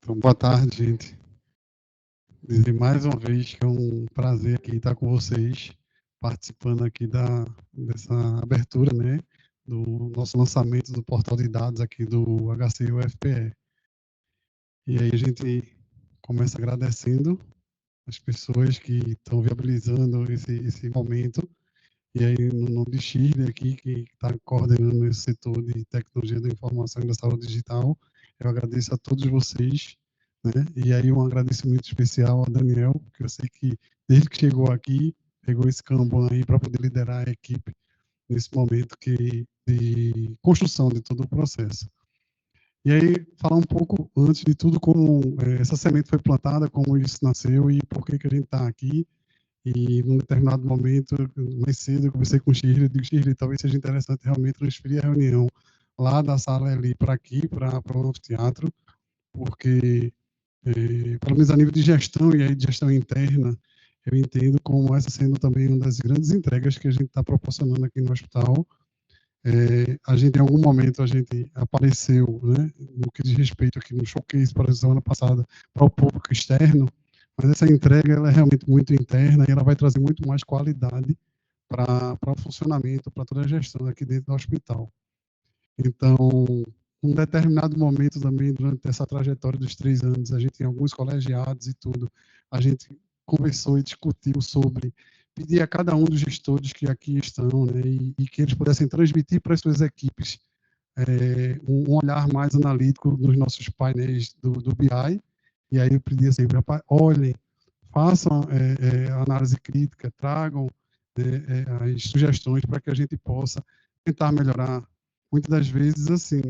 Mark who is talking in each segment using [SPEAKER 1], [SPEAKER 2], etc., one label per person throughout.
[SPEAKER 1] Então, boa tarde, gente. Dizer mais uma vez que é um prazer aqui estar com vocês, participando aqui dessa abertura, né, do nosso lançamento do portal de dados aqui do HCUFPE. E aí a gente começa agradecendo as pessoas que estão viabilizando esse momento. E aí, no nome de Shirley aqui, que está coordenando esse setor de tecnologia da informação e da saúde digital, eu agradeço a todos vocês, né? E aí um agradecimento especial ao Daniel, que eu sei que desde que chegou aqui, pegou esse Kanban aí para poder liderar a equipe nesse momento de construção de todo o processo. E aí, falar um pouco, antes de tudo, como essa semente foi plantada, como isso nasceu e por que a gente está aqui. E num determinado momento, mais cedo, eu conversei com o Shirley, eu digo, Shirley, talvez seja interessante realmente transferir a reunião lá da sala ali para aqui, para o anfiteatro, porque, pelo menos a nível de gestão e aí de gestão interna, eu entendo como essa sendo também uma das grandes entregas que a gente está proporcionando aqui no hospital. A gente, em algum momento, a gente apareceu, né, no que diz respeito aqui no showcase, por exemplo, semana passada, para o público externo, mas essa entrega ela é realmente muito interna e ela vai trazer muito mais qualidade para o funcionamento, para toda a gestão aqui dentro do hospital. Então, um determinado momento também, durante essa trajetória dos 3 anos, a gente tem alguns colegiados e tudo, a gente conversou e discutiu sobre pedir a cada um dos gestores que aqui estão, né, e que eles pudessem transmitir para as suas equipes um olhar mais analítico nos nossos painéis do BI, e aí eu pedia sempre, olhem, façam análise crítica, tragam as sugestões para que a gente possa tentar melhorar. Muitas das vezes, assim,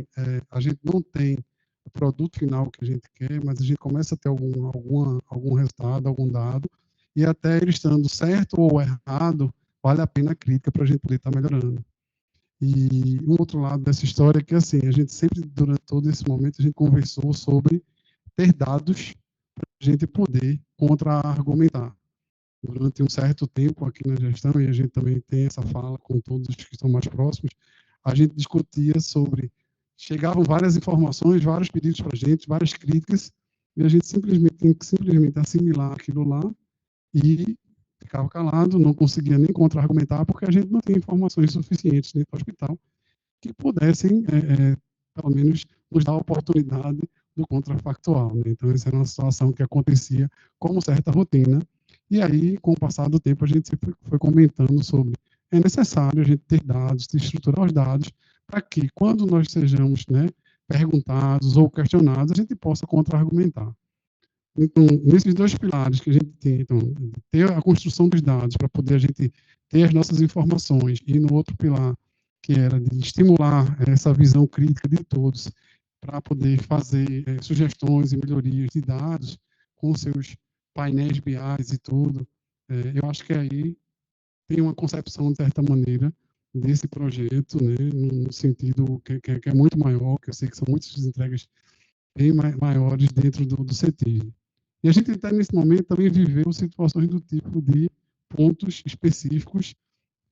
[SPEAKER 1] a gente não tem o produto final que a gente quer, mas a gente começa a ter algum resultado, algum dado, e até ele estando certo ou errado, vale a pena a crítica para a gente poder estar melhorando. E um outro lado dessa história é que, assim, a gente sempre, durante todo esse momento, a gente conversou sobre ter dados para a gente poder contra-argumentar. Durante um certo tempo aqui na gestão, e a gente também tem essa fala com todos os que estão mais próximos, a gente discutia sobre, chegavam várias informações, vários pedidos para a gente, várias críticas, e a gente simplesmente tem que simplesmente assimilar aquilo lá e ficava calado, não conseguia nem contra-argumentar, porque a gente não tem informações suficientes dentro do hospital que pudessem, pelo menos, nos dar a oportunidade do contrafactual. Né? Então, essa era uma situação que acontecia como certa rotina. E aí, com o passar do tempo, a gente sempre foi comentando sobre é necessário a gente ter dados, estruturar os dados, para que, quando nós sejamos, né, perguntados ou questionados, a gente possa contra-argumentar. Então, nesses dois pilares que a gente tem, então, ter a construção dos dados para poder a gente ter as nossas informações, e no outro pilar, que era de estimular essa visão crítica de todos, para poder fazer sugestões e melhorias de dados com seus painéis BI e tudo, eu acho que aí tem uma concepção, de certa maneira, desse projeto, né, no sentido que é muito maior, que eu sei que são muitas entregas bem maiores dentro do CT. E a gente está, nesse momento, também viveu situações do tipo de pontos específicos,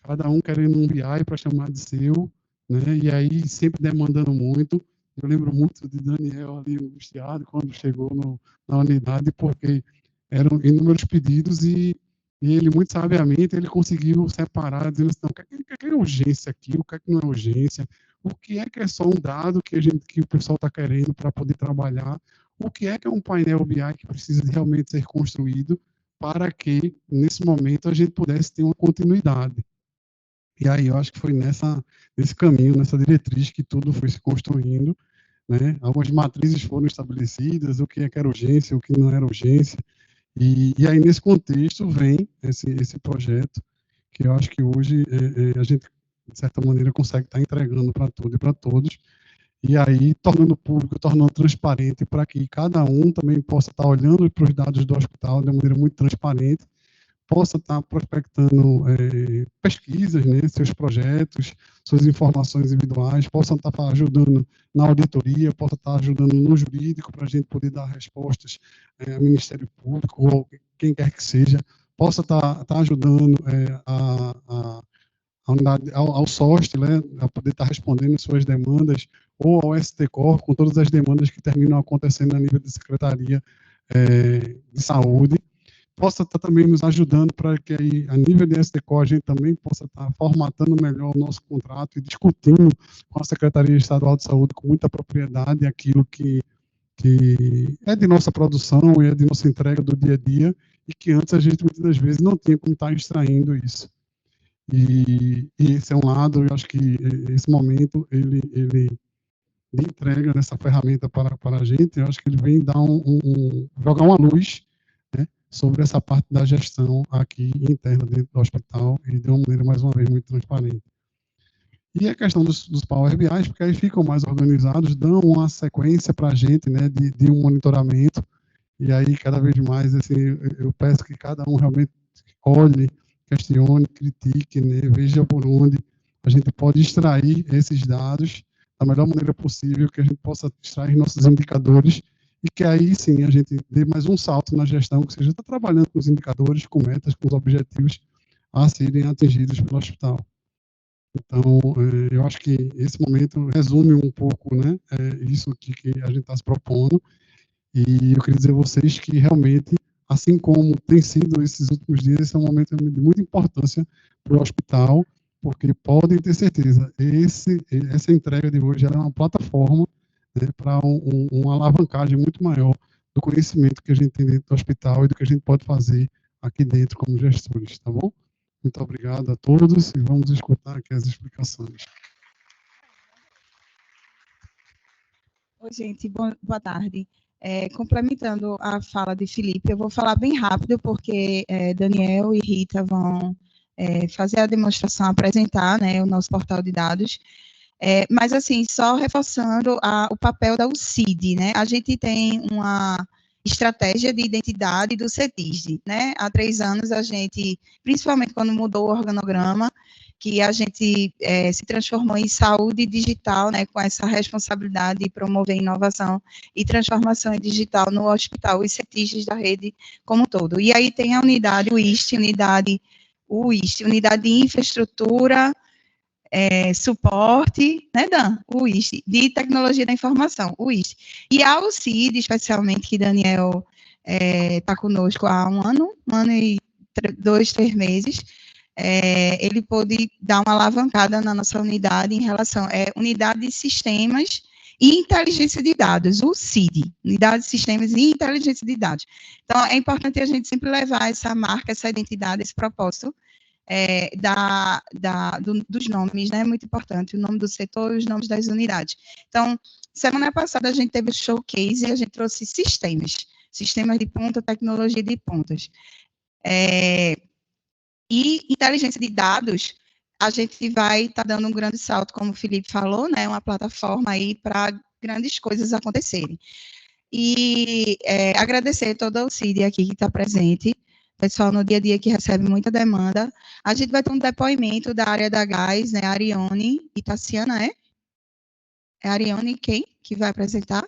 [SPEAKER 1] cada um querendo um BI para chamar de seu, né? E aí sempre demandando muito. Eu lembro muito de Daniel ali angustiado quando chegou na unidade, porque eram inúmeros pedidos e ele, muito sabiamente, ele conseguiu separar, dizendo assim, o que é urgência aqui, o que é que não é urgência, o que é só um dado que o pessoal está querendo para poder trabalhar, o que é um painel BI que precisa realmente ser construído para que, nesse momento, a gente pudesse ter uma continuidade. E aí eu acho que foi nesse caminho, nessa diretriz que tudo foi se construindo, né? Algumas matrizes foram estabelecidas, o que é que era urgência, o que não era urgência, e aí nesse contexto vem esse projeto, que eu acho que hoje a gente, de certa maneira, consegue estar entregando para tudo e para todos, e aí tornando público, tornando transparente, para que cada um também possa estar olhando para os dados do hospital de uma maneira muito transparente, possa estar prospectando pesquisas, né, seus projetos, suas informações individuais, possam estar ajudando na auditoria, possa estar ajudando no jurídico para a gente poder dar respostas ao Ministério Público ou quem quer que seja, possa estar ajudando a unidade, ao SOST, né, a poder estar respondendo suas demandas, ou ao STCOR, com todas as demandas que terminam acontecendo a nível de Secretaria de Saúde, possa estar também nos ajudando para que aí, a nível de STCOR, a gente também possa estar formatando melhor o nosso contrato e discutindo com a Secretaria Estadual de Saúde com muita propriedade aquilo que é de nossa produção e é de nossa entrega do dia a dia, e que antes a gente muitas das vezes não tinha como estar extraindo isso. E esse é um lado, eu acho que esse momento, ele de entrega dessa ferramenta para a gente, eu acho que ele vem dar jogar uma luz, né, sobre essa parte da gestão aqui interna dentro do hospital, e de uma maneira, mais uma vez, muito transparente. E a questão dos Power BIs, porque aí ficam mais organizados, dão uma sequência para a gente, né, de um monitoramento, e aí cada vez mais, assim, eu peço que cada um realmente olhe, questione, critique, né, veja por onde a gente pode extrair esses dados da melhor maneira possível, que a gente possa extrair nossos indicadores, e que aí sim a gente dê mais um salto na gestão, que seja estar trabalhando com os indicadores, com metas, com os objetivos a serem atingidos pelo hospital. Então, eu acho que esse momento resume um pouco, né, isso que a gente está se propondo, e eu queria dizer a vocês que realmente, assim como tem sido esses últimos dias, esse é um momento de muita importância para o hospital, porque podem ter certeza, essa entrega de hoje é uma plataforma, né, para uma alavancagem muito maior do conhecimento que a gente tem dentro do hospital e do que a gente pode fazer aqui dentro como gestores, tá bom? Muito obrigado a todos e vamos escutar aqui as explicações.
[SPEAKER 2] Oi, gente, boa tarde. Complementando a fala de Felipe, eu vou falar bem rápido, porque Daniel e Rita vão fazer a demonstração, apresentar, né, o nosso portal de dados. Mas, assim, só reforçando o papel da UCID, né? A gente tem uma estratégia de identidade do CETISD, né? Há 3 anos a gente, principalmente quando mudou o organograma, que a gente se transformou em saúde digital, né, com essa responsabilidade de promover inovação e transformação digital no hospital, os CETISDs da rede como um todo. E aí tem a unidade UIST, unidade de infraestrutura, suporte, né, Dan? O IST, de tecnologia da informação, o IST. E a UCID, especialmente, que Daniel está conosco há um ano e 2, 3 meses, ele pôde dar uma alavancada na nossa unidade em relação unidade de sistemas e inteligência de dados, o CID, unidade de sistemas e inteligência de dados. Então, é importante a gente sempre levar essa marca, essa identidade, esse propósito, dos nomes, né? É muito importante, o nome do setor e os nomes das unidades. Então, semana passada a gente teve o showcase e a gente trouxe sistemas de ponta, tecnologia de pontas. E inteligência de dados, a gente vai estar dando um grande salto, como o Felipe falou, né? Uma plataforma aí para grandes coisas acontecerem. E agradecer todo o CID aqui que está presente, pessoal no dia a dia que recebe muita demanda. A gente vai ter um depoimento da área da gás, né, Ariane e Tassiana, É a Ariane quem que vai apresentar?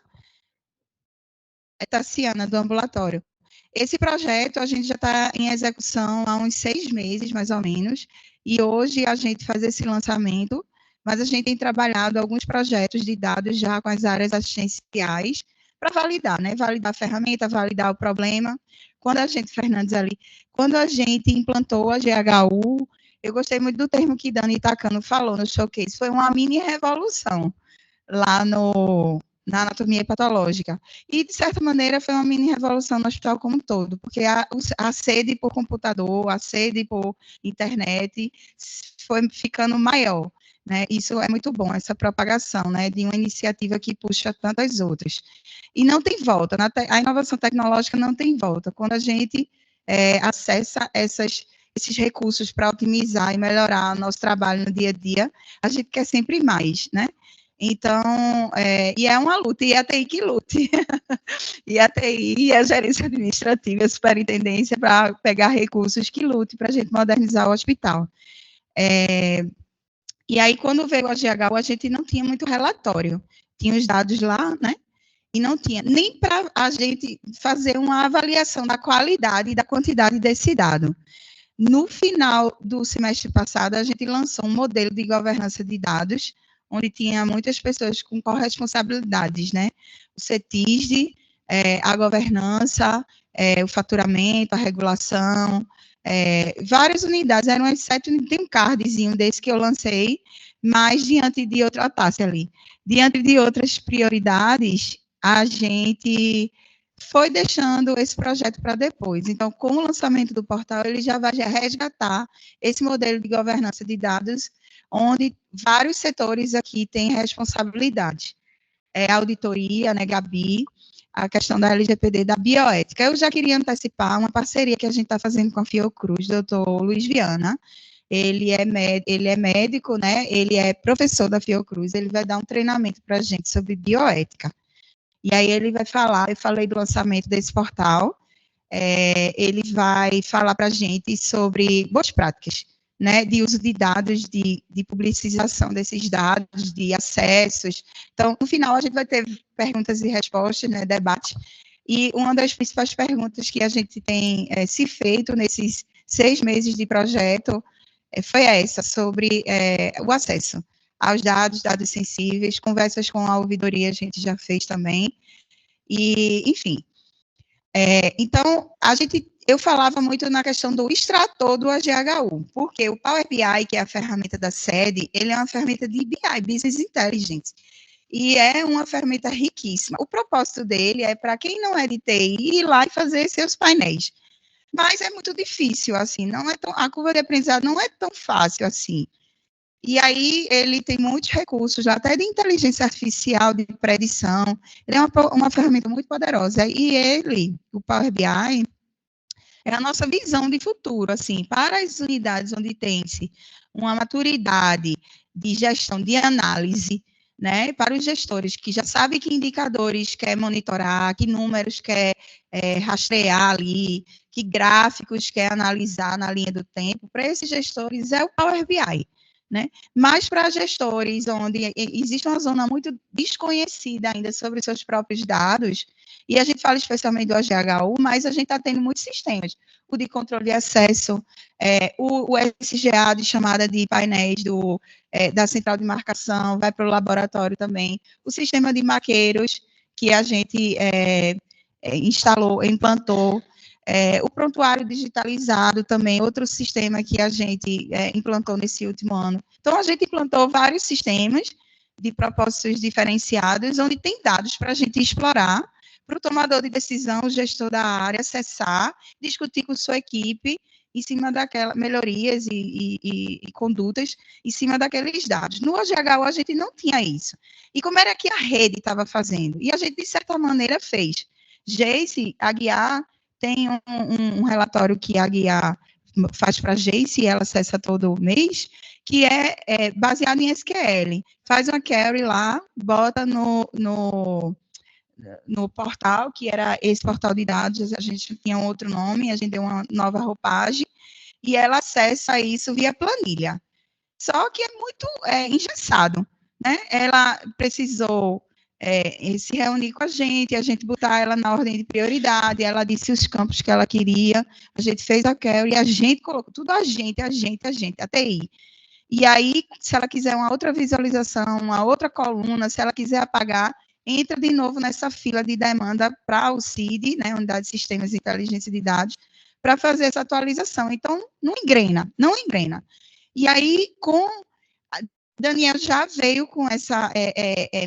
[SPEAKER 2] É Tassiana, do ambulatório. Esse projeto, a gente já está em execução há uns 6 meses, mais ou menos, e hoje a gente faz esse lançamento, mas a gente tem trabalhado alguns projetos de dados já com as áreas assistenciais, para validar, né? Validar a ferramenta, validar o problema. Quando a gente, Fernandes ali, quando a gente implantou a GHU, eu gostei muito do termo que Dani Takano falou no showcase, foi uma mini revolução lá na anatomia patológica. E, de certa maneira, foi uma mini revolução no hospital como um todo, porque a sede por computador, a sede por internet foi ficando maior. Né? Isso é muito bom, essa propagação, né, de uma iniciativa que puxa tantas outras. E não tem volta, a inovação tecnológica não tem volta. Quando a gente acessa esses recursos para otimizar e melhorar o nosso trabalho no dia a dia, a gente quer sempre mais, né? Então, e é uma luta, e a TI que lute. E a TI e a gerência administrativa, a superintendência, para pegar recursos que lute para a gente modernizar o hospital. E aí, quando veio a GHU, a gente não tinha muito relatório. Tinha os dados lá, né? E não tinha nem para a gente fazer uma avaliação da qualidade e da quantidade desse dado. No final do semestre passado, a gente lançou um modelo de governança de dados, onde tinha muitas pessoas com corresponsabilidades, né? O CETISD, a governança, o faturamento, a regulação, várias unidades, eram as 7 unidades, tem um cardzinho desse que eu lancei, mas diante de outra taça ali. Diante de outras prioridades, a gente foi deixando esse projeto para depois. Então, com o lançamento do portal, ele já vai resgatar esse modelo de governança de dados, onde vários setores aqui têm responsabilidade. Auditoria, né, Gabi, a questão da LGPD, da bioética. Eu já queria antecipar uma parceria que a gente está fazendo com a Fiocruz, doutor Luiz Viana. Ele é médico, né? Ele é professor da Fiocruz, ele vai dar um treinamento para a gente sobre bioética. E aí ele vai falar, eu falei do lançamento desse portal, ele vai falar para a gente sobre boas práticas, né, de uso de dados, de publicização desses dados, de acessos. Então, no final, a gente vai ter perguntas e respostas, né, debate, e uma das principais perguntas que a gente tem se feito nesses 6 meses de projeto foi essa, sobre o acesso aos dados sensíveis, conversas com a ouvidoria a gente já fez também, e, enfim. Então, eu falava muito na questão do extrator do AGHU, porque o Power BI, que é a ferramenta da sede, ele é uma ferramenta de BI, Business Intelligence, e é uma ferramenta riquíssima. O propósito dele é para quem não é de TI ir lá e fazer seus painéis, mas é muito difícil, assim, a curva de aprendizado não é tão fácil assim. E aí ele tem muitos recursos, até de inteligência artificial, de predição. Ele é uma ferramenta muito poderosa. E o Power BI, é a nossa visão de futuro, assim, para as unidades onde tem-se uma maturidade de gestão, de análise, né, para os gestores que já sabem que indicadores quer monitorar, que números quer rastrear ali, que gráficos quer analisar na linha do tempo, para esses gestores é o Power BI. Né? Mas para gestores onde existe uma zona muito desconhecida ainda sobre seus próprios dados, e a gente fala especialmente do AGHU, mas a gente está tendo muitos sistemas, o de controle de acesso, o SGA de chamada de painéis da central de marcação, vai para o laboratório também, o sistema de maqueiros, que a gente implantou, o prontuário digitalizado também, outro sistema que a gente implantou nesse último ano. Então, a gente implantou vários sistemas de propósitos diferenciados, onde tem dados para a gente explorar, para o tomador de decisão, o gestor da área, acessar, discutir com sua equipe, em cima daquelas melhorias e condutas, em cima daqueles dados. No AGHU, a gente não tinha isso. E como era que a rede estava fazendo? E a gente, de certa maneira, fez. Jace, a Guiar, tem um relatório que a Guiar faz para a Jace, e ela acessa todo mês, que é baseado em SQL. Faz uma query lá, bota no portal, que era esse portal de dados, a gente tinha um outro nome, a gente deu uma nova roupagem, e ela acessa isso via planilha. Só que é muito engessado, né? Ela precisou se reunir com a gente botar ela na ordem de prioridade, ela disse os campos que ela queria, a gente fez a query, e a gente colocou tudo a gente, a TI. E aí, se ela quiser uma outra visualização, uma outra coluna, se ela quiser apagar, entra de novo nessa fila de demanda para o CID, né, Unidade de Sistemas de Inteligência de Dados, para fazer essa atualização. Então, não engrena. E aí, Daniel já veio com essa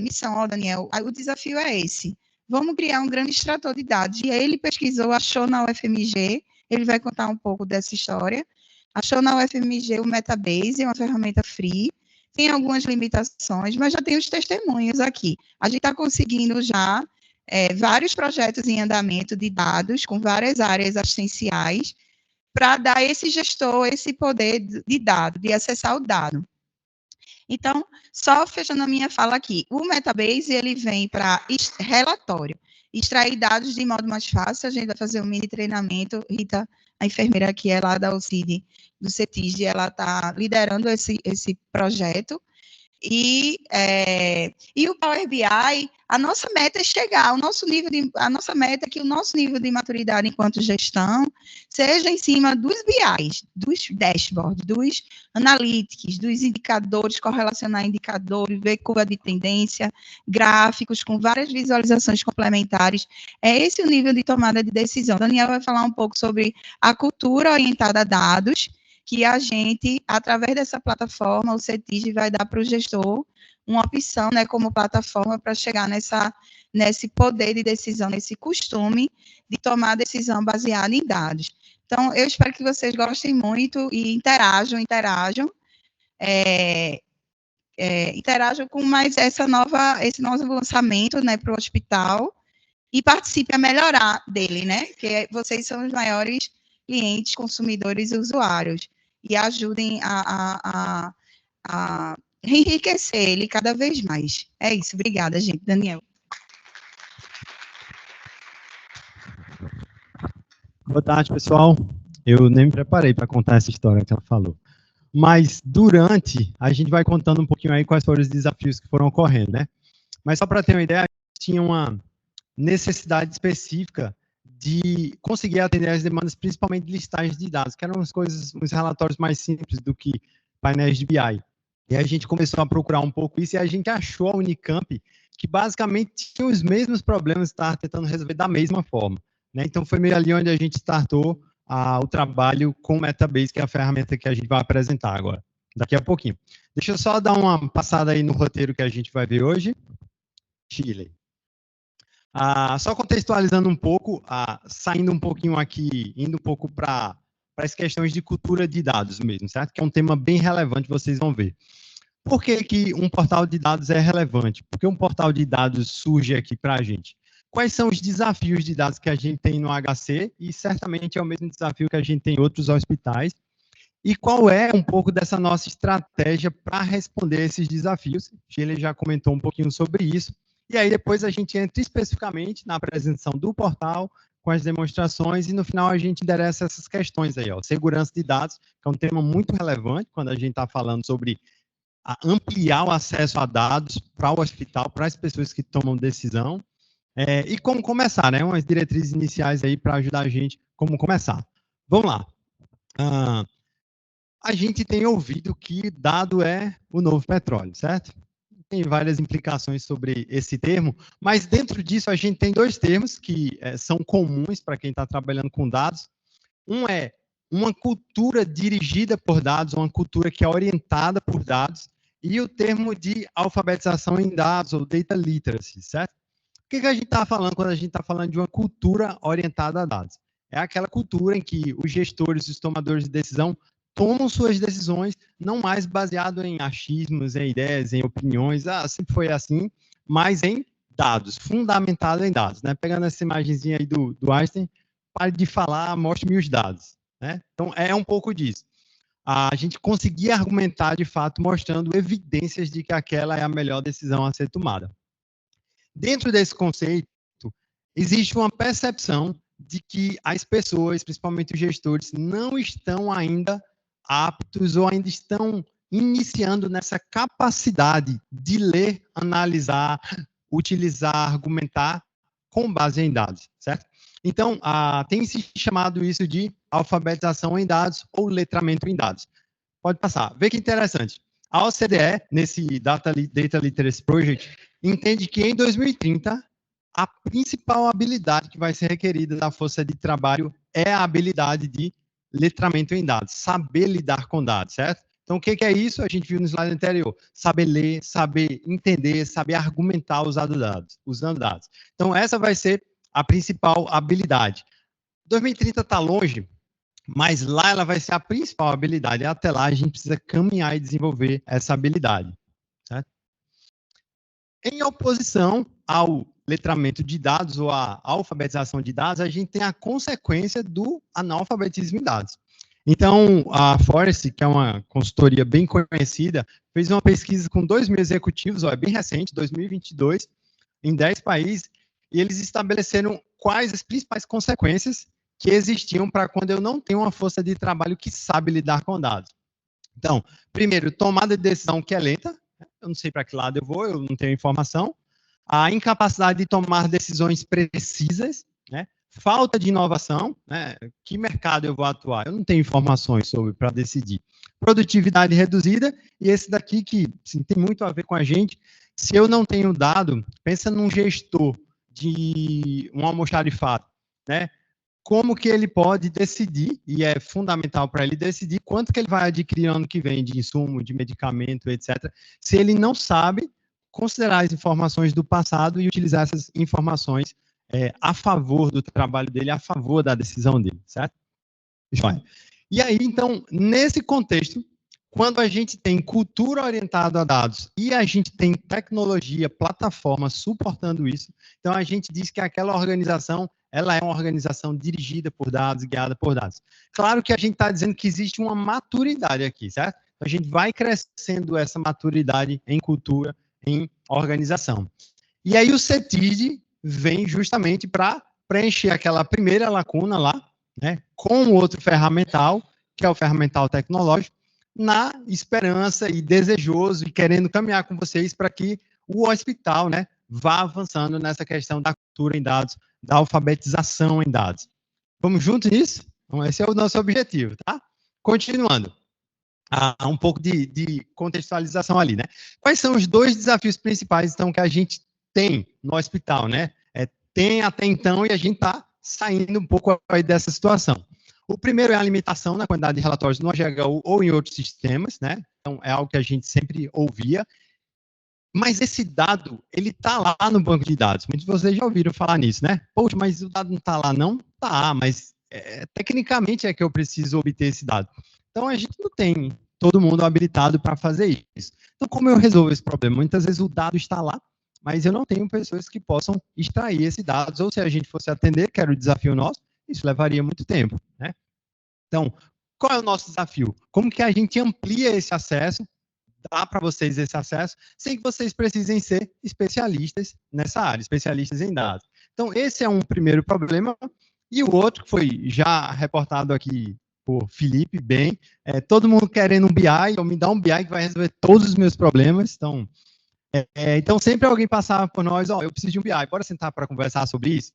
[SPEAKER 2] missão, Daniel, o desafio é esse. Vamos criar um grande extrator de dados. E aí ele pesquisou, achou na UFMG, ele vai contar um pouco dessa história, achou na UFMG o Metabase, é uma ferramenta free, tem algumas limitações, mas já tem os testemunhos aqui. A gente está conseguindo já vários projetos em andamento de dados, com várias áreas assistenciais, para dar a esse gestor esse poder de dado, de acessar o dado. Então, só fechando a minha fala aqui, o Metabase, ele vem para relatório, extrair dados de modo mais fácil, a gente vai fazer um mini treinamento, Rita, a enfermeira que é lá da UCID, do CETISD, ela está liderando esse projeto, E o Power BI, a nossa meta é chegar, a nossa meta é que o nosso nível de maturidade enquanto gestão seja em cima dos BIs, dos dashboards, dos analytics, dos indicadores, correlacionar indicadores, ver curva de tendência, gráficos com várias visualizações complementares. É esse o nível de tomada de decisão. Daniel vai falar um pouco sobre a cultura orientada a dados, que a gente, através dessa plataforma, o CETIG vai dar para o gestor uma opção, né, como plataforma para chegar nesse poder de decisão, nesse costume de tomar decisão baseada em dados. Então, eu espero que vocês gostem muito e interajam com mais esse novo lançamento, né, para o hospital, e participe a melhorar dele, né, que vocês são os maiores clientes, consumidores e usuários, e ajudem a enriquecer ele cada vez mais. É isso, obrigada, gente. Daniel.
[SPEAKER 3] Boa tarde, pessoal. Eu nem me preparei para contar essa história que ela falou. Mas, durante, a gente vai contando um pouquinho aí quais foram os desafios que foram ocorrendo, né? Mas só para ter uma ideia, a gente tinha uma necessidade específica de conseguir atender as demandas, principalmente de listagens de dados, que eram uns relatórios mais simples do que painéis de BI. E a gente começou a procurar um pouco isso e a gente achou a Unicamp que basicamente tinha os mesmos problemas e estava tentando resolver da mesma forma, né? Então, foi meio ali onde a gente startou o trabalho com o Metabase, que é a ferramenta que a gente vai apresentar agora, daqui a pouquinho. Deixa eu só dar uma passada aí no roteiro que a gente vai ver hoje. Chile. Só contextualizando um pouco, saindo um pouquinho aqui, indo um pouco para as questões de cultura de dados mesmo, certo? Que é um tema bem relevante, vocês vão ver. Por que um portal de dados é relevante? Porque um portal de dados surge aqui para a gente. Quais são os desafios de dados que a gente tem no HC? E certamente é o mesmo desafio que a gente tem em outros hospitais. E qual é um pouco dessa nossa estratégia para responder a esses desafios? Ele já comentou um pouquinho sobre isso. E aí depois a gente entra especificamente na apresentação do portal, com as demonstrações, e no final a gente endereça essas questões aí, ó. Segurança de dados, que é um tema muito relevante quando a gente está falando sobre ampliar o acesso a dados para o hospital, para as pessoas que tomam decisão. E como começar, né? Umas diretrizes iniciais aí para ajudar a gente como começar. Vamos lá. A gente tem ouvido que dado é o novo petróleo, certo? Tem várias implicações sobre esse termo, mas dentro disso a gente tem dois termos que são comuns para quem está trabalhando com dados. Um é uma cultura dirigida por dados, uma cultura que é orientada por dados, e o termo de alfabetização em dados, ou data literacy, certo? O que a gente está falando quando a gente está falando de uma cultura orientada a dados? É aquela cultura em que os gestores, os tomadores de decisão, tomam suas decisões não mais baseado em achismos, em ideias, em opiniões, sempre foi assim, mas em dados, fundamentado em dados, né? Pegando essa imagenzinha aí do Einstein, pare de falar, mostre-me os dados, né? Então, é um pouco disso. A gente conseguia argumentar, de fato, mostrando evidências de que aquela é a melhor decisão a ser tomada. Dentro desse conceito, existe uma percepção de que as pessoas, principalmente os gestores, não estão ainda aptos ou ainda estão iniciando nessa capacidade de ler, analisar, utilizar, argumentar com base em dados, certo? Então, tem se chamado isso de alfabetização em dados ou letramento em dados. Pode passar. Vê que interessante. A OCDE, nesse Data Literacy Project, entende que em 2030, a principal habilidade que vai ser requerida da força de trabalho é a habilidade de letramento em dados, saber lidar com dados, certo? Então, o que é isso? A gente viu no slide anterior. Saber ler, saber entender, saber argumentar usando dados. Então, essa vai ser a principal habilidade. 2030 está longe, mas lá ela vai ser a principal habilidade. Até lá, a gente precisa caminhar e desenvolver essa habilidade, certo? Em oposição ao letramento de dados ou à alfabetização de dados, a gente tem a consequência do analfabetismo em dados. Então, a Forest, que é uma consultoria bem conhecida, fez uma pesquisa com 2.000 executivos, é bem recente, 2022, em 10 países, e eles estabeleceram quais as principais consequências que existiam para quando eu não tenho uma força de trabalho que sabe lidar com dados. Então, primeiro, tomada de decisão que é lenta, eu não sei para que lado eu vou, eu não tenho informação. A incapacidade de tomar decisões precisas, né? Falta de inovação, né? Que mercado eu vou atuar? Eu não tenho informações sobre para decidir. Produtividade reduzida, e esse daqui que assim, tem muito a ver com a gente. Se eu não tenho dado, pensa num gestor de um almoxarifado, né? Como que ele pode decidir, e é fundamental para ele decidir quanto que ele vai adquirir ano que vem de insumo, de medicamento, etc., se ele não sabe considerar as informações do passado e utilizar essas informações a favor do trabalho dele, a favor da decisão dele, certo? Joia. E aí, então, nesse contexto, quando a gente tem cultura orientada a dados e a gente tem tecnologia, plataforma suportando isso, então a gente diz que aquela organização, ela é uma organização dirigida por dados, guiada por dados. Claro que a gente está dizendo que existe uma maturidade aqui, certo? A gente vai crescendo essa maturidade em cultura, em organização. E aí o CETID vem justamente para preencher aquela primeira lacuna lá, né, com outro ferramental, que é o ferramental tecnológico, na esperança e desejoso e querendo caminhar com vocês para que o hospital, né, vá avançando nessa questão da cultura em dados, da alfabetização em dados. Vamos juntos nisso? Então, esse é o nosso objetivo, tá? Continuando. Um pouco de contextualização ali, né? Quais são os dois desafios principais, então, que a gente tem no hospital, né? Tem até então e a gente está saindo um pouco aí dessa situação. O primeiro é a limitação na quantidade de relatórios no HGU ou em outros sistemas, né? Então, é algo que a gente sempre ouvia. Mas esse dado, ele está lá no banco de dados. Muitos de vocês já ouviram falar nisso, né? Poxa, mas o dado não está lá, não? Tá, mas tecnicamente é que eu preciso obter esse dado. Então, a gente não tem todo mundo habilitado para fazer isso. Então, como eu resolvo esse problema? Muitas vezes o dado está lá, mas eu não tenho pessoas que possam extrair esses dados, ou se a gente fosse atender, que era o desafio nosso, isso levaria muito tempo, né? Então, qual é o nosso desafio? Como que a gente amplia esse acesso, dá para vocês esse acesso, sem que vocês precisem ser especialistas nessa área, especialistas em dados. Então, esse é um primeiro problema. E o outro, que foi já reportado aqui por Felipe, bem, todo mundo querendo um BI, ou me dá um BI que vai resolver todos os meus problemas. Então, sempre alguém passava por nós, eu preciso de um BI, bora sentar para conversar sobre isso?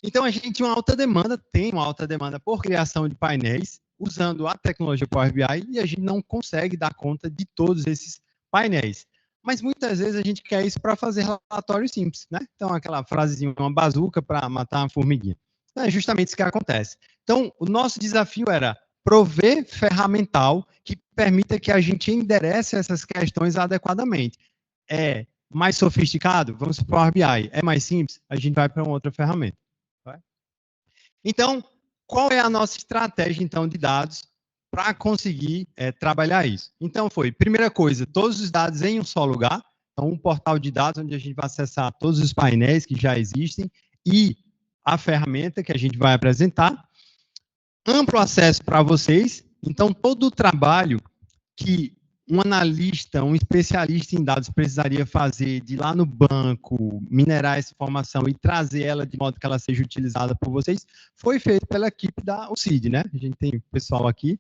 [SPEAKER 3] Então, a gente tem uma alta demanda por criação de painéis, usando a tecnologia Power BI, e a gente não consegue dar conta de todos esses painéis. Mas muitas vezes a gente quer isso para fazer relatórios simples, né? Então, aquela frasezinha, uma bazuca para matar uma formiguinha. É justamente isso que acontece. Então, o nosso desafio era prover ferramental que permita que a gente enderece essas questões adequadamente. É mais sofisticado? Vamos para o Power BI. É mais simples? A gente vai para uma outra ferramenta. Então, qual é a nossa estratégia, então, de dados para conseguir trabalhar isso? Então, primeira coisa, todos os dados em um só lugar. Então, um portal de dados onde a gente vai acessar todos os painéis que já existem e a ferramenta que a gente vai apresentar. Amplo acesso para vocês. Então, todo o trabalho que um analista, um especialista em dados precisaria fazer de ir lá no banco, minerar essa informação e trazer ela de modo que ela seja utilizada por vocês, foi feito pela equipe da UCID, né? A gente tem pessoal aqui.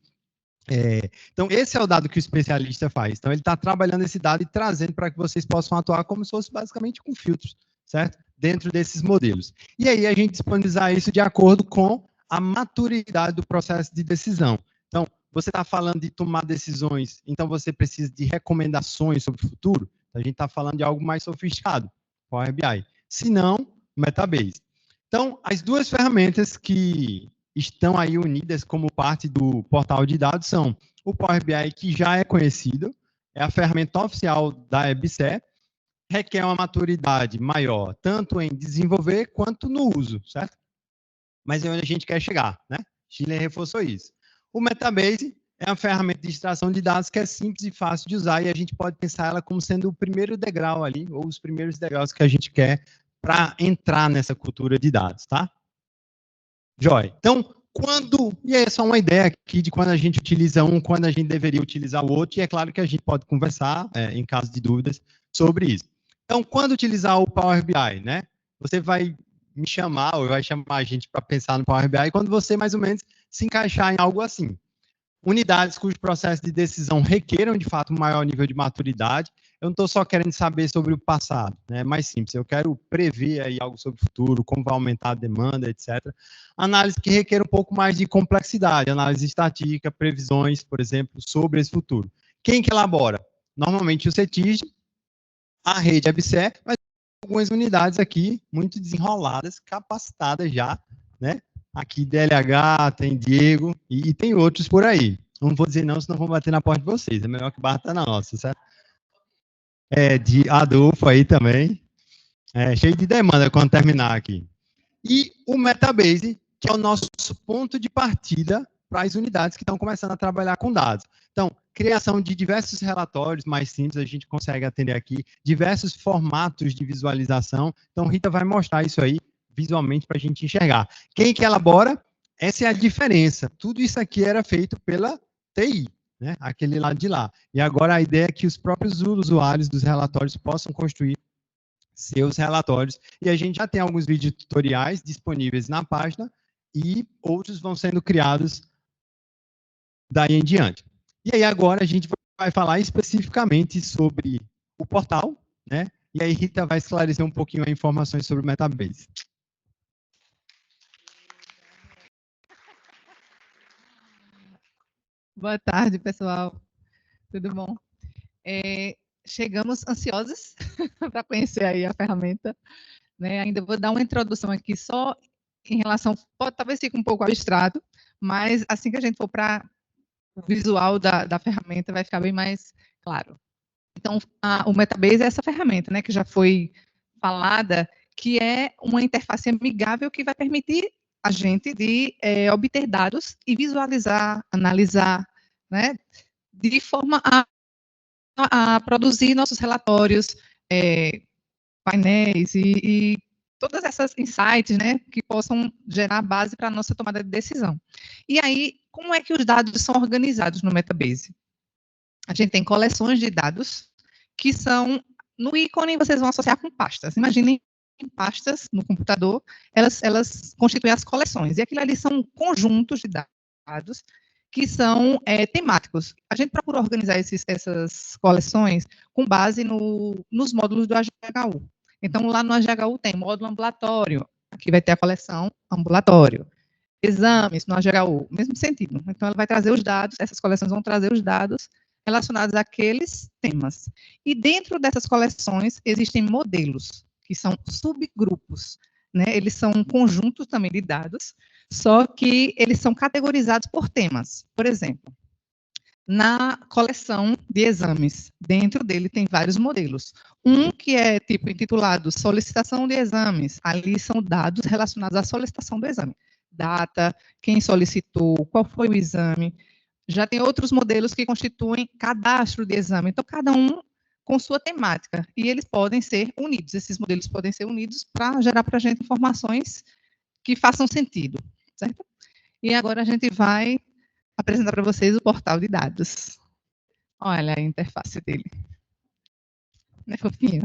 [SPEAKER 3] Então, esse é o dado que o especialista faz. Então, ele está trabalhando esse dado e trazendo para que vocês possam atuar como se fosse basicamente com filtros, certo? Dentro desses modelos. E aí, a gente disponibilizar isso de acordo com a maturidade do processo de decisão. Então, você está falando de tomar decisões, então você precisa de recomendações sobre o futuro. A gente está falando de algo mais sofisticado, Power BI. Se não, Metabase. Então, as duas ferramentas que estão aí unidas como parte do portal de dados são o Power BI, que já é conhecido, é a ferramenta oficial da EBSE, requer uma maturidade maior, tanto em desenvolver quanto no uso, certo? Mas é onde a gente quer chegar, né? Schiller reforçou isso. O Metabase é uma ferramenta de extração de dados que é simples e fácil de usar e a gente pode pensar ela como sendo o primeiro degrau ali, ou os primeiros degraus que a gente quer para entrar nessa cultura de dados, tá? Joia. Então, e é só uma ideia aqui de quando a gente utiliza um, quando a gente deveria utilizar o outro, e é claro que a gente pode conversar, em caso de dúvidas, sobre isso. Então, quando utilizar o Power BI, né? Você vai me chamar, ou vai chamar a gente para pensar no Power BI, quando você, mais ou menos, se encaixar em algo assim. unidades cujo processo de decisão requeram, de fato, um maior nível de maturidade. Eu não estou só querendo saber sobre o passado, né? É mais simples, eu quero prever aí algo sobre o futuro, como vai aumentar a demanda, etc. Análise que requer um pouco mais de complexidade, análise estatística, previsões, por exemplo, sobre esse futuro. Quem que elabora? Normalmente o CETIG, a rede EBSER, mas algumas unidades aqui muito desenroladas, capacitadas já, né? Aqui DLH, tem Diego e tem outros por aí. Não vou dizer não, senão vão bater na porta de vocês. É melhor que bata na nossa, certo? De Adolfo aí também. Cheio de demanda quando terminar aqui. E o Metabase, que é o nosso ponto de partida para as unidades que estão começando a trabalhar com dados. Então, criação de diversos relatórios mais simples, a gente consegue atender aqui, diversos formatos de visualização. Então, Rita vai mostrar isso aí visualmente para a gente enxergar. Quem que elabora? Essa é a diferença. Tudo isso aqui era feito pela TI, né? Aquele lado de lá. E agora a ideia é que os próprios usuários dos relatórios possam construir seus relatórios. E a gente já tem alguns vídeos tutoriais disponíveis na página e outros vão sendo criados daí em diante. E aí agora a gente vai falar especificamente sobre o portal, né? E aí Rita vai esclarecer um pouquinho as informações sobre o Metabase.
[SPEAKER 4] Boa tarde, pessoal. Tudo bom? Chegamos ansiosos para conhecer aí a ferramenta, né? Ainda vou dar uma introdução aqui só em relação, talvez fique um pouco abstrato, mas assim que a gente for para o visual da ferramenta, vai ficar bem mais claro. Então, o Metabase é essa ferramenta, né, que já foi falada, que é uma interface amigável que vai permitir a gente de obter dados e visualizar, analisar, né, de forma a produzir nossos relatórios, painéis e todas essas insights, né, que possam gerar base para a nossa tomada de decisão. E aí, como é que os dados são organizados no Metabase? A gente tem coleções de dados que são, no ícone vocês vão associar com pastas. Imaginem pastas no computador, elas constituem as coleções, e aquilo ali são conjuntos de dados que são temáticos. A gente procura organizar essas coleções com base nos módulos do AGHU. Então, lá no AGHU tem módulo ambulatório, aqui vai ter a coleção ambulatório. Exames no AGHU, mesmo sentido. Então, ela vai trazer os dados, essas coleções vão trazer os dados relacionados àqueles temas. E dentro dessas coleções existem modelos, que são subgrupos, né? Eles são conjuntos também de dados, só que eles são categorizados por temas. Por exemplo, na coleção de exames, dentro dele tem vários modelos. Um que é tipo intitulado solicitação de exames, ali são dados relacionados à solicitação do exame. Data, quem solicitou, qual foi o exame. Já tem outros modelos que constituem cadastro de exame. Então, cada um com sua temática. E eles podem ser unidos. Esses modelos podem ser unidos para gerar para a gente informações que façam sentido, certo? E agora a gente vai apresentar para vocês o portal de dados. Olha a interface dele. Não é fofinho?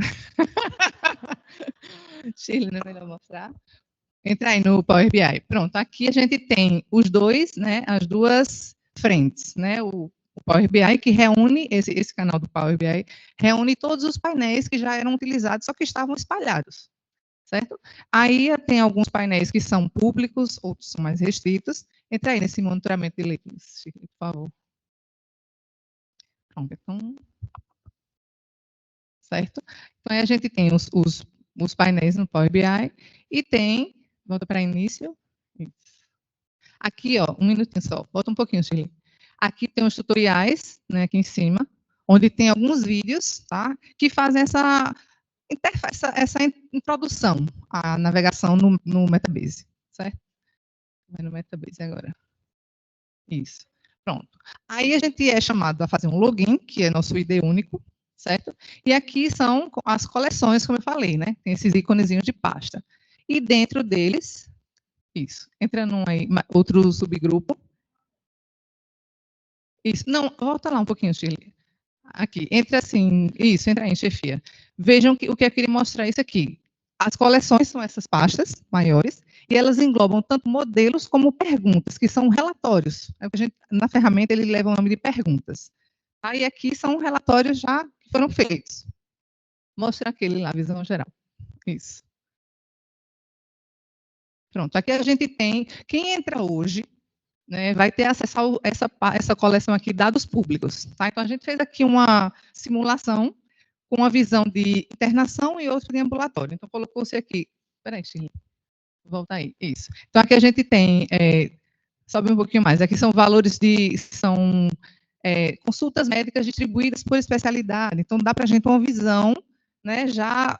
[SPEAKER 4] Shirley, não é melhor mostrar? Entra aí no Power BI. Pronto, aqui a gente tem os dois, né, as duas frentes, né, o Power BI que reúne, esse canal do Power BI, reúne todos os painéis que já eram utilizados, só que estavam espalhados, certo? Aí tem alguns painéis que são públicos, outros são mais restritos. Entra aí nesse monitoramento de leitores, por favor. Pronto, então, certo? Então, aí a gente tem os painéis no Power BI e tem, volta para início. Isso. Aqui, ó, um minutinho só, volta um pouquinho, Shirley. Aqui tem os tutoriais, né, aqui em cima, onde tem alguns vídeos, tá, que fazem essa interface, essa introdução à navegação no Metabase, certo? Vai no Metabase agora. Isso. Pronto. Aí a gente é chamado a fazer um login, que é nosso ID único, certo? E aqui são as coleções, como eu falei, né? Tem esses íconezinhos de pasta. E dentro deles, isso, entra num aí, outro subgrupo. Isso, não, volta lá um pouquinho, Shirley. Aqui, entra assim, isso, entra aí em chefia. Vejam o que eu queria mostrar isso aqui. As coleções são essas pastas maiores, E elas englobam tanto modelos como perguntas, que são relatórios. Na ferramenta, ele leva o nome de perguntas. Aí aqui são relatórios já que foram feitos. Mostra aquele lá, visão geral. Isso. Pronto, aqui a gente tem, quem entra hoje, né, vai ter acesso a essa coleção aqui, dados públicos. Tá? Então, a gente fez aqui uma simulação com uma visão de internação e outra de ambulatório. Então, colocou-se aqui. Espera aí, Chile. Volta aí. Isso. Então, aqui a gente tem, sobe um pouquinho mais, aqui são valores consultas médicas distribuídas por especialidade. Então, dá para a gente uma visão, né, já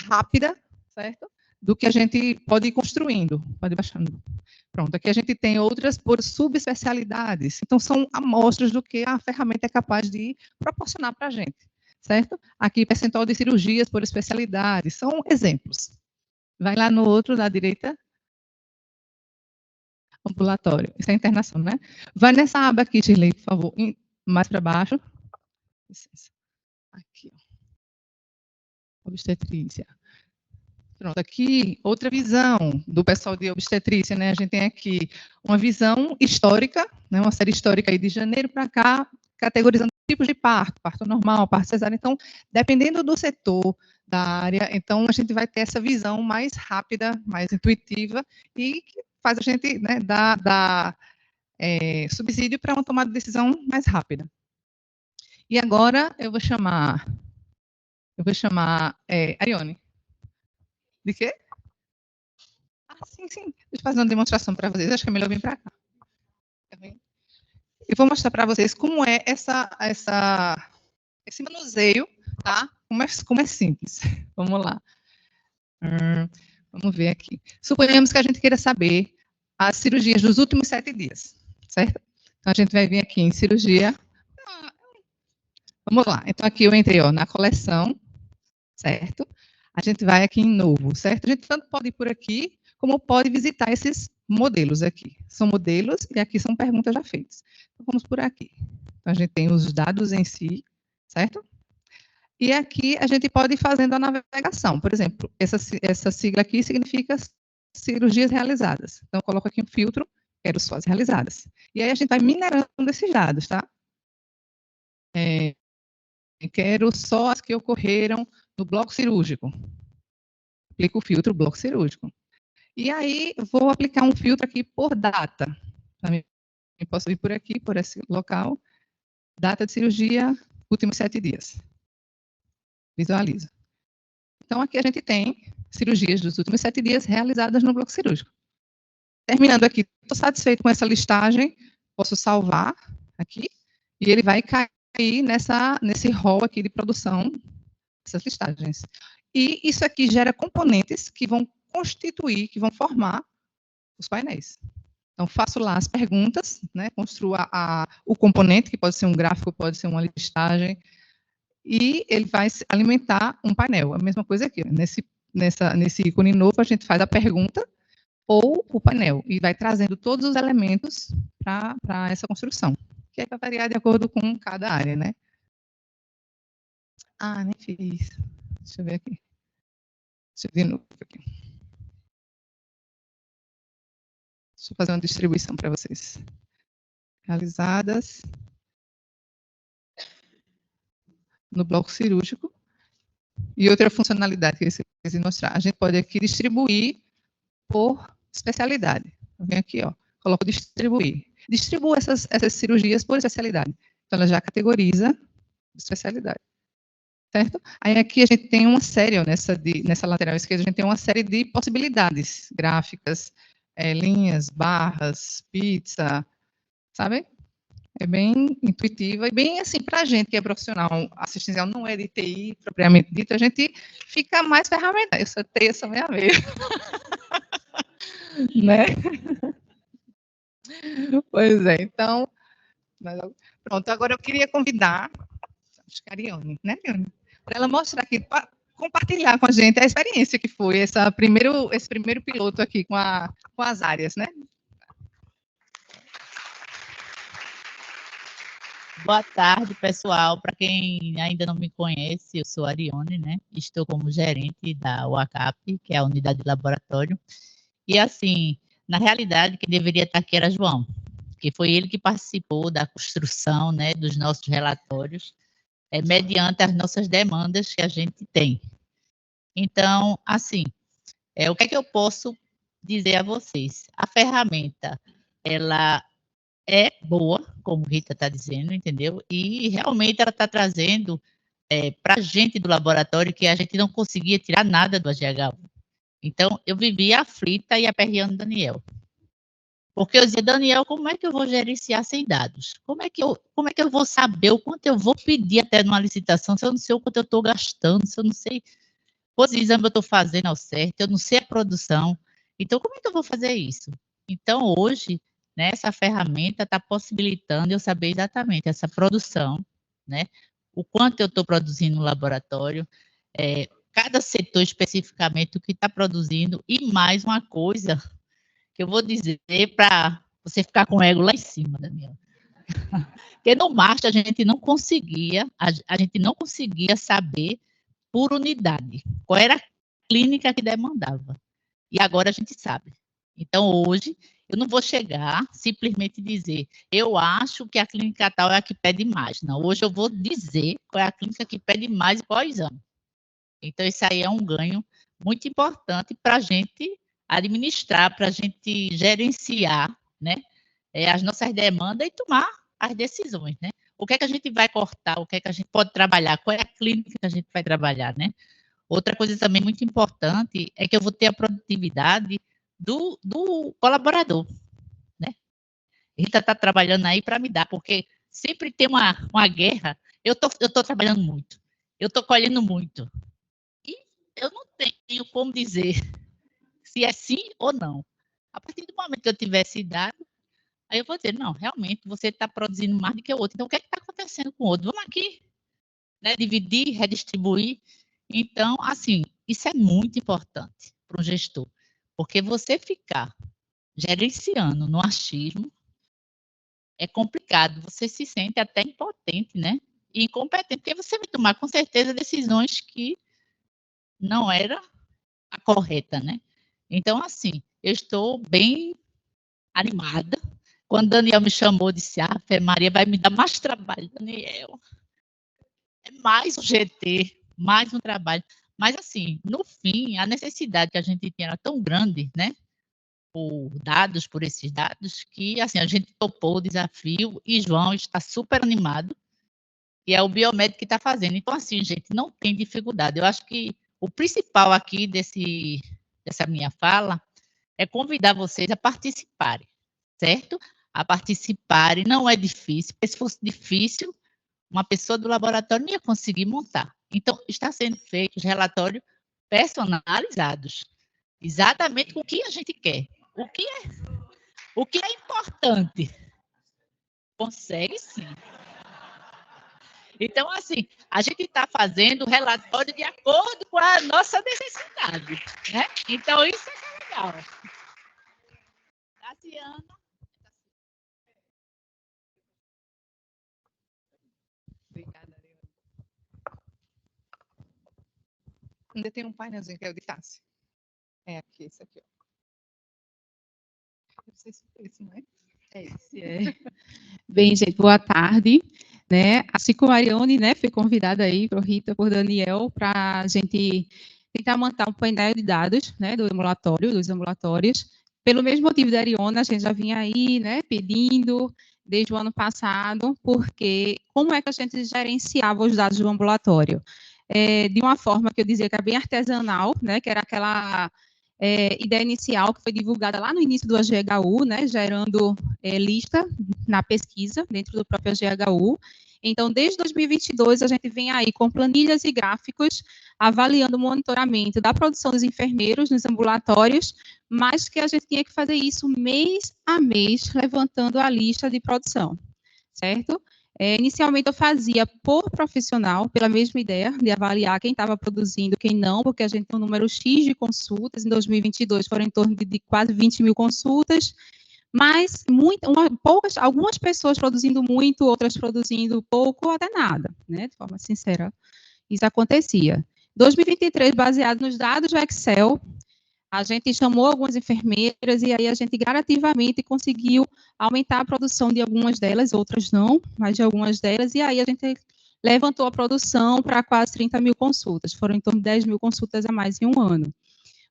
[SPEAKER 4] rápida, certo? Do que a gente pode ir construindo. Pode ir baixando. Pronto, aqui a gente tem outras por subespecialidades. Então, são amostras do que a ferramenta é capaz de proporcionar para a gente, certo? Aqui, percentual de cirurgias por especialidade. São exemplos. Vai lá no outro, da direita. Ambulatório. Isso é internação, né? Vai nessa aba aqui, Shirley, por favor. Mais para baixo. Licença. Aqui. Obstetrícia. Pronto, aqui, outra visão do pessoal de obstetrícia, né? A gente tem aqui uma visão histórica, né? Uma série histórica aí de janeiro para cá, categorizando tipos de parto, parto normal, parto cesárea. Então, dependendo do setor, da área, então a gente vai ter essa visão mais rápida, mais intuitiva e que faz a gente, né, dar subsídio para uma tomada de decisão mais rápida. E agora eu vou chamar Arione. De quê? Ah, sim. Deixa eu fazer uma demonstração para vocês. Acho que é melhor vir para cá. Eu vou mostrar para vocês como é esse manuseio, tá? Como é simples. Vamos lá. Vamos ver aqui. Suponhamos que a gente queira saber as cirurgias dos últimos 7 dias, certo? Então, a gente vai vir aqui em cirurgia. Vamos lá. Então, aqui eu entrei na coleção, certo? A gente vai aqui em novo, certo? A gente tanto pode ir por aqui, como pode visitar esses modelos aqui. São modelos e aqui são perguntas já feitas. Então, vamos por aqui. Então, a gente tem os dados em si, certo? E aqui a gente pode ir fazendo a navegação. Por exemplo, essa sigla aqui significa cirurgias realizadas. Então, eu coloco aqui um filtro, quero só as realizadas. E aí a gente vai minerando esses dados, tá? Quero só as que ocorreram no bloco cirúrgico. Aplico o filtro bloco cirúrgico. E aí, vou aplicar um filtro aqui por data. Também posso vir por aqui, por esse local. Data de cirurgia, últimos 7 dias. Visualiza. Então, aqui a gente tem cirurgias dos últimos 7 dias realizadas no bloco cirúrgico. Terminando aqui, estou satisfeito com essa listagem, posso salvar aqui, e ele vai cair nesse rol aqui de produção dessas listagens. E isso aqui gera componentes que vão constituir, que vão formar os painéis. Então, faço lá as perguntas, né, construo o componente, que pode ser um gráfico, pode ser uma listagem, e ele vai alimentar um painel. A mesma coisa aqui, nesse ícone novo, a gente faz a pergunta ou o painel, e vai trazendo todos os elementos para essa construção, que vai variar de acordo com cada área, né? Ah, nem fiz. Deixa eu ver aqui. Deixa eu ver de novo aqui. Deixa eu fazer uma distribuição para vocês. Realizadas no bloco cirúrgico. E outra funcionalidade que eles quisem mostrar. A gente pode aqui distribuir por especialidade. Vem aqui, ó. Coloco distribuir. Distribuo essas cirurgias por especialidade. Então, ela já categoriza especialidade. Certo? Aí aqui a gente tem uma série, ó, nessa lateral esquerda, a gente tem uma série de possibilidades gráficas, linhas, barras, pizza, sabe? É bem intuitiva e bem assim, para a gente que é profissional assistencial, não é de TI propriamente dito, a gente fica mais ferramental. Eu sou TI, eu sou meia meia. Né? Pois é, então, pronto, agora eu queria convidar a Arione, né, Arione? Para ela mostrar aqui, para compartilhar com a gente a experiência que foi esse primeiro piloto aqui com as áreas, né?
[SPEAKER 5] Boa tarde, pessoal. Para quem ainda não me conhece, eu sou a Arione, né? Estou como gerente da UACAP, que é a unidade de laboratório. E assim, na realidade, quem deveria estar aqui era João, que foi ele que participou da construção, né, dos nossos relatórios, mediante as nossas demandas que a gente tem. Então, assim, o que é que eu posso dizer a vocês? A ferramenta, ela é boa, como Rita está dizendo, entendeu? E realmente ela está trazendo para a gente do laboratório que a gente não conseguia tirar nada do AGHU. Então, eu vivia aflita e aperreando Daniel. Porque eu dizia, Daniel, como é que eu vou gerenciar sem dados? Como é que eu vou saber o quanto eu vou pedir até numa licitação se eu não sei o quanto eu estou gastando, se eu não sei quantos exames eu estou fazendo ao certo, eu não sei a produção. Então, como é que eu vou fazer isso? Então, hoje, né, essa ferramenta está possibilitando eu saber exatamente essa produção, né, o quanto eu estou produzindo no laboratório, cada setor especificamente o que está produzindo, e mais uma coisa que eu vou dizer para você ficar com o ego lá em cima, Daniel. Porque no Master a gente não conseguia saber por unidade qual era a clínica que demandava. E agora a gente sabe. Então, hoje, eu não vou chegar simplesmente dizer, eu acho que a clínica tal é a que pede mais. Não, hoje eu vou dizer qual é a clínica que pede mais e qual é o exame. Então, isso aí é um ganho muito importante para a gente administrar, para a gente gerenciar, né, as nossas demandas e tomar as decisões, né? O que é que a gente vai cortar, o que é que a gente pode trabalhar, qual é a clínica que a gente vai trabalhar, né? Outra coisa também muito importante é que eu vou ter a produtividade do colaborador, né? Rita está trabalhando aí para me dar, porque sempre tem uma guerra. Eu tô trabalhando muito, eu estou colhendo muito, e eu não tenho como dizer se é sim ou não. A partir do momento que eu tiver esse dado, aí eu vou dizer, não, realmente, você está produzindo mais do que o outro. Então, o que é que está acontecendo com o outro? Vamos aqui, né, dividir, redistribuir. Então, assim, isso é muito importante para um gestor, porque você ficar gerenciando no achismo é complicado, você se sente até impotente, né? E incompetente, porque você vai tomar, com certeza, decisões que não era a correta, né? Então, assim, eu estou bem animada. Quando Daniel me chamou, disse, Fé Maria, vai me dar mais trabalho, Daniel. É mais um GT, mais um trabalho. Mas, assim, no fim, a necessidade que a gente tinha era tão grande, né? Por esses dados, que, assim, a gente topou o desafio e João está super animado. E é o biomédico que está fazendo. Então, assim, gente, não tem dificuldade. Eu acho que o principal aqui dessa minha fala é convidar vocês a participarem, certo? A participarem, não é difícil, porque se fosse difícil, uma pessoa do laboratório não ia conseguir montar. Então, está sendo feito os relatórios personalizados, exatamente com o que a gente quer. O que é importante? Consegue sim. Então, assim, a gente está fazendo o relatório de acordo com a nossa necessidade, né? Então, isso é legal. Tatiana.
[SPEAKER 4] Obrigada, Leandro. Ainda tem um painelzinho que é o de Tassi. É aqui, esse aqui, ó. Não sei se é esse, não é?
[SPEAKER 6] É esse, é. Bem, gente, boa tarde. Né? Assim como a Marione, né, foi convidada aí por Rita, por Daniel, para a gente tentar montar um painel de dados, né, dos ambulatórios. Pelo mesmo motivo da Ariona, a gente já vinha aí, né, pedindo desde o ano passado, porque como é que a gente gerenciava os dados do ambulatório? De uma forma que eu dizia que era bem artesanal, né, que era aquela ideia inicial que foi divulgada lá no início do AGHU, né, gerando lista na pesquisa dentro do próprio AGHU. Então, desde 2022, a gente vem aí com planilhas e gráficos avaliando o monitoramento da produção dos enfermeiros nos ambulatórios, mas que a gente tinha que fazer isso mês a mês, levantando a lista de produção, certo? Inicialmente eu fazia por profissional, pela mesma ideia de avaliar quem estava produzindo, quem não, porque a gente tem um número X de consultas, em 2022 foram em torno de quase 20 mil consultas, mas algumas pessoas produzindo muito, outras produzindo pouco ou até nada, né, de forma sincera, isso acontecia. 2023, baseado nos dados do Excel, A gente chamou algumas enfermeiras e aí a gente gradativamente conseguiu aumentar a produção de algumas delas, outras não, mas de algumas delas, e aí a gente levantou a produção para quase 30 mil consultas. Foram em torno de 10 mil consultas a mais em um ano.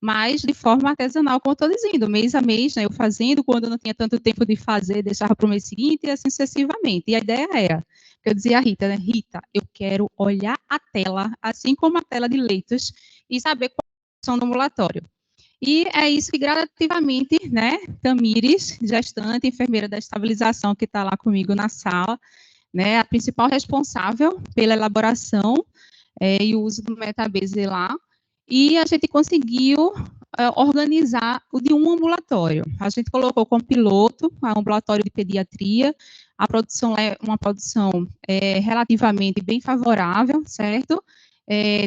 [SPEAKER 6] Mas de forma artesanal, como eu estou dizendo, mês a mês, né, eu fazendo, quando eu não tinha tanto tempo de fazer, deixava para o mês seguinte e assim sucessivamente. E a ideia era, eu dizia a Rita, né, Rita, eu quero olhar a tela, assim como a tela de leitos, e saber qual é a função do ambulatório. E é isso que gradativamente, né, Tamires, gestante, enfermeira da estabilização, que está lá comigo na sala, né, a principal responsável pela elaboração e o uso do Metabase lá, e a gente conseguiu organizar o de um ambulatório. A gente colocou como piloto um ambulatório de pediatria, a produção é uma produção relativamente bem favorável, certo?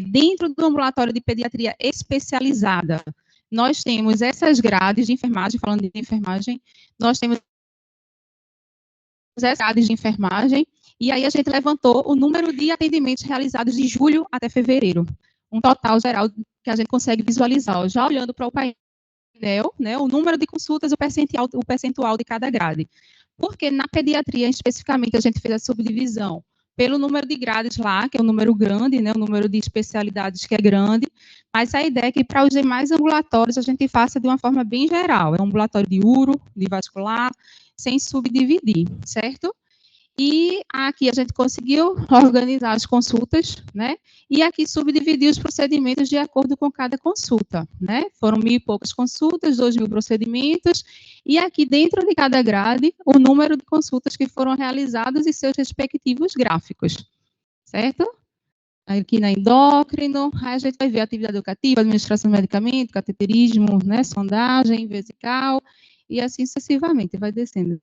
[SPEAKER 6] Dentro do ambulatório de pediatria especializada, nós temos essas grades de enfermagem, falando de enfermagem, nós temos essas grades de enfermagem, e aí a gente levantou o número de atendimentos realizados de julho até fevereiro, um total geral que a gente consegue visualizar, ó, já olhando para o painel, né, o número de consultas, o percentual de cada grade. Porque na pediatria, especificamente, a gente fez a subdivisão pelo número de grades lá, que é um número grande, né, o número de especialidades que é grande, mas a ideia é que para os demais ambulatórios a gente faça de uma forma bem geral, é um ambulatório de uro, de vascular, sem subdividir, certo? E aqui a gente conseguiu organizar as consultas, né? E aqui subdividir os procedimentos de acordo com cada consulta, né? Foram 1.000 e poucas consultas, 2.000 procedimentos, e aqui dentro de cada grade, o número de consultas que foram realizadas e seus respectivos gráficos, certo? Aqui na endócrino, aí a gente vai ver atividade educativa, administração de medicamento, cateterismo, né? Sondagem, vesical, e assim sucessivamente, vai descendo.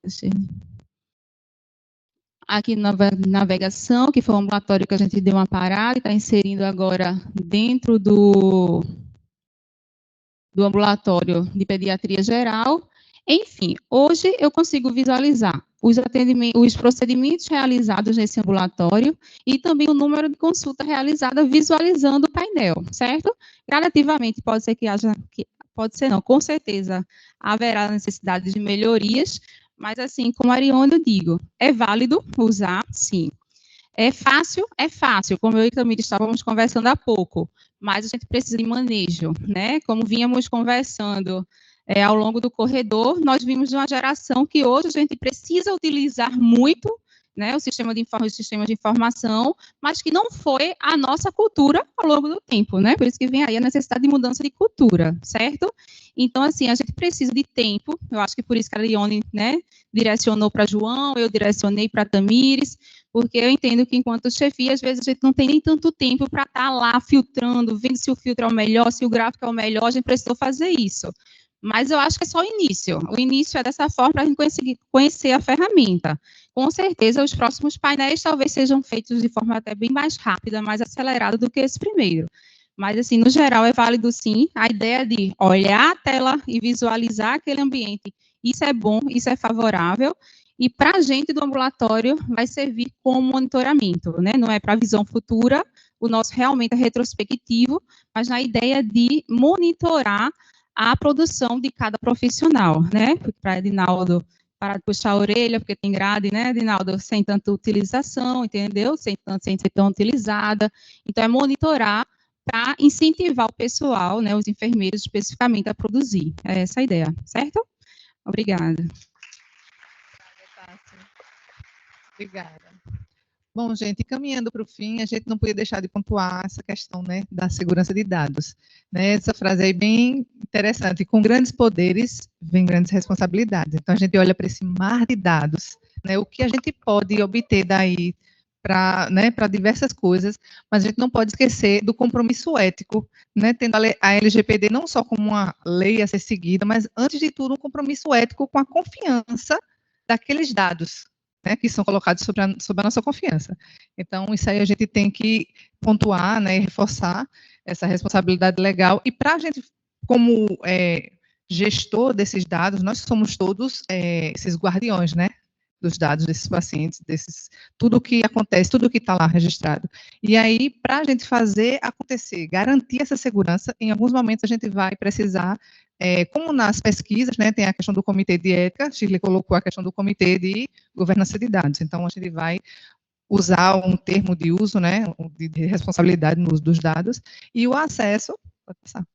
[SPEAKER 6] Aqui na navegação, que foi um ambulatório que a gente deu uma parada e está inserindo agora dentro do ambulatório de pediatria geral. Enfim, hoje eu consigo visualizar os procedimentos realizados nesse ambulatório e também o número de consulta realizada visualizando o painel, certo? Gradativamente pode ser que haja, pode ser não, com certeza haverá necessidade de melhorias, mas assim, como a Arione, eu digo, é válido usar, sim. É fácil, como eu e Camila estávamos conversando há pouco, mas a gente precisa de manejo, né? Como vínhamos conversando ao longo do corredor, nós vimos de uma geração que hoje a gente precisa utilizar muito, né, os sistemas de informação, mas que não foi a nossa cultura ao longo do tempo, né? Por isso que vem aí a necessidade de mudança de cultura, certo? Então, assim, a gente precisa de tempo, eu acho que por isso que a Leone, né, direcionou para João, eu direcionei para Tamires, porque eu entendo que enquanto chefia, às vezes a gente não tem nem tanto tempo para estar lá filtrando, vendo se o filtro é o melhor, se o gráfico é o melhor, a gente precisou fazer isso. Mas eu acho que é só o início. O início é dessa forma para a gente conseguir conhecer a ferramenta. Com certeza, os próximos painéis talvez sejam feitos de forma até bem mais rápida, mais acelerada do que esse primeiro. Mas, assim, no geral, é válido, sim, a ideia de olhar a tela e visualizar aquele ambiente. Isso é bom, isso é favorável. E para a gente do ambulatório vai servir como monitoramento, né? Não é para visão futura, o nosso realmente é retrospectivo, mas na ideia de monitorar a produção de cada profissional, né? Para Edinaldo parar de puxar a orelha, porque tem grade, né, Edinaldo, sem tanta utilização, entendeu? Sem ser tão utilizada. Então, é monitorar para incentivar o pessoal, né, os enfermeiros especificamente, a produzir. É essa a ideia, certo? Obrigada.
[SPEAKER 4] Obrigada. Bom, gente, caminhando para o fim, a gente não podia deixar de pontuar essa questão, né, da segurança de dados. Né? Essa frase aí bem interessante. Com grandes poderes, vem grandes responsabilidades. Então, a gente olha para esse mar de dados, né, o que a gente pode obter daí para, né, para diversas coisas, mas a gente não pode esquecer do compromisso ético, né, tendo a LGPD não só como uma lei a ser seguida, mas, antes de tudo, um compromisso ético com a confiança daqueles dados, né, que são colocados sobre a nossa confiança. Então, isso aí a gente tem que pontuar, né, e reforçar essa responsabilidade legal. E para a gente, como gestor desses dados, nós somos todos esses guardiões, né, dos dados desses pacientes, tudo o que acontece, tudo o que está lá registrado. E aí, para a gente fazer acontecer, garantir essa segurança, em alguns momentos a gente vai precisar, como nas pesquisas, né, tem a questão do comitê de ética, Shirley colocou a questão do comitê de governança de dados, então a gente vai usar um termo de uso, né, de responsabilidade no uso dos dados, e o acesso, pode passar.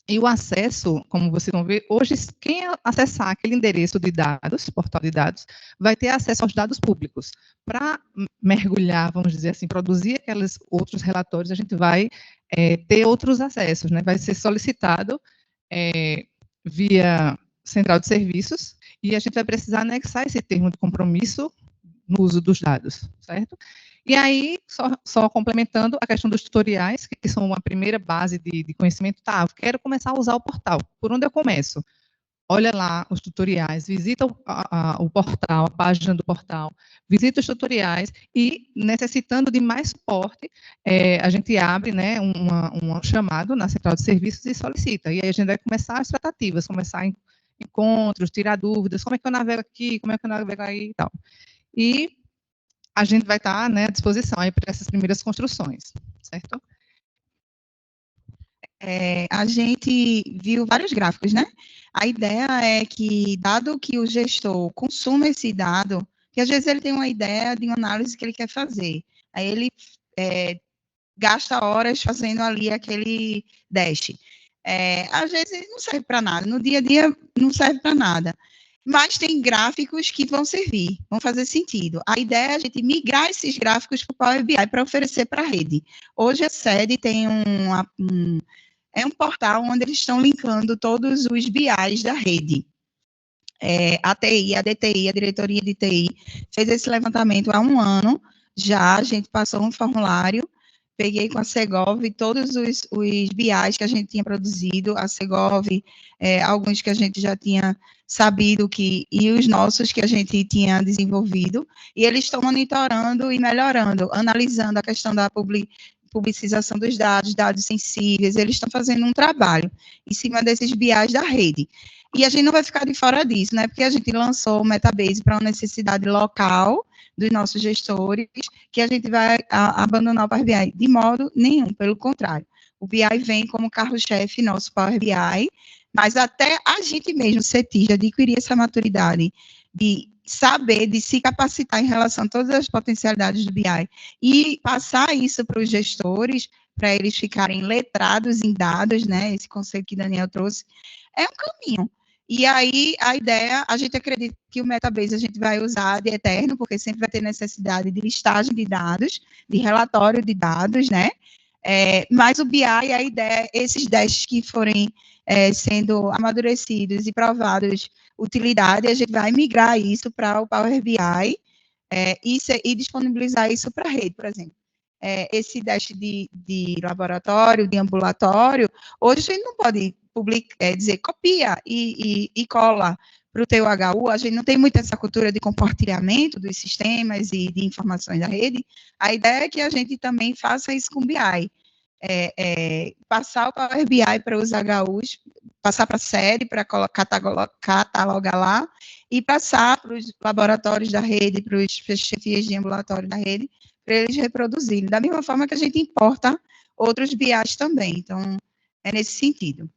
[SPEAKER 4] E o acesso, como vocês vão ver, hoje, quem acessar aquele endereço de dados, portal de dados, vai ter acesso aos dados públicos. Para mergulhar, vamos dizer assim, produzir aqueles outros relatórios, a gente vai ter outros acessos, né? Vai ser solicitado via central de serviços, e a gente vai precisar anexar esse termo de compromisso no uso dos dados, certo? E aí, só complementando a questão dos tutoriais, que são a primeira base de conhecimento, tá, eu quero começar a usar o portal, por onde eu começo? Olha lá os tutoriais, visita o portal, a página do portal, visita os tutoriais e, necessitando de mais suporte, a gente abre, né, um chamado na central de serviços e solicita. E aí a gente vai começar as tratativas, começar encontros, tirar dúvidas, como é que eu navego aqui, como é que eu navego aí e tal. E a gente vai estar, né, à disposição aí para essas primeiras construções, certo?
[SPEAKER 2] A gente viu vários gráficos, né? A ideia é que, dado que o gestor consuma esse dado, que às vezes ele tem uma ideia de uma análise que ele quer fazer, aí ele gasta horas fazendo ali aquele dash. Às vezes não serve para nada, no dia a dia não serve para nada. Mas tem gráficos que vão servir, vão fazer sentido. A ideia é a gente migrar esses gráficos para o Power BI para oferecer para a rede. Hoje a sede tem um portal onde eles estão linkando todos os BIs da rede. A TI, a DTI, a diretoria de TI, fez esse levantamento há 1 ano, já a gente passou um formulário, peguei com a Segov todos os BIs que a gente tinha produzido, a Segov, alguns que a gente já tinha sabido e os nossos que a gente tinha desenvolvido, e eles estão monitorando e melhorando, analisando a questão da publicização dos dados sensíveis, eles estão fazendo um trabalho em cima desses BIs da rede. E a gente não vai ficar de fora disso, né? Porque a gente lançou o Metabase para uma necessidade local dos nossos gestores, que a gente vai abandonar o Power BI de modo nenhum, pelo contrário. O BI vem como carro-chefe nosso Power BI, mas até a gente mesmo, CETIS, adquirir essa maturidade de saber, de se capacitar em relação a todas as potencialidades do BI e passar isso para os gestores, para eles ficarem letrados em dados, né? Esse conceito que Daniel trouxe, é um caminho. E aí, a ideia, a gente acredita que o Metabase a gente vai usar de eterno, porque sempre vai ter necessidade de listagem de dados, de relatório de dados, né? Mas o BI, a ideia, esses dashes que forem sendo amadurecidos e provados utilidade, a gente vai migrar isso para o Power BI e disponibilizar isso para a rede, por exemplo. Esse dash de laboratório, de ambulatório, hoje a gente não pode dizer copia e cola para o teu HU, a gente não tem muito essa cultura de compartilhamento dos sistemas e de informações da rede. A ideia é que a gente também faça isso com BI. Passar o Power BI para os HUs, passar para a sede, para catalogar lá, e passar para os laboratórios da rede, para os chefias de ambulatório da rede, para eles reproduzirem, da mesma forma que a gente importa outros BIs também. Então, é nesse sentido.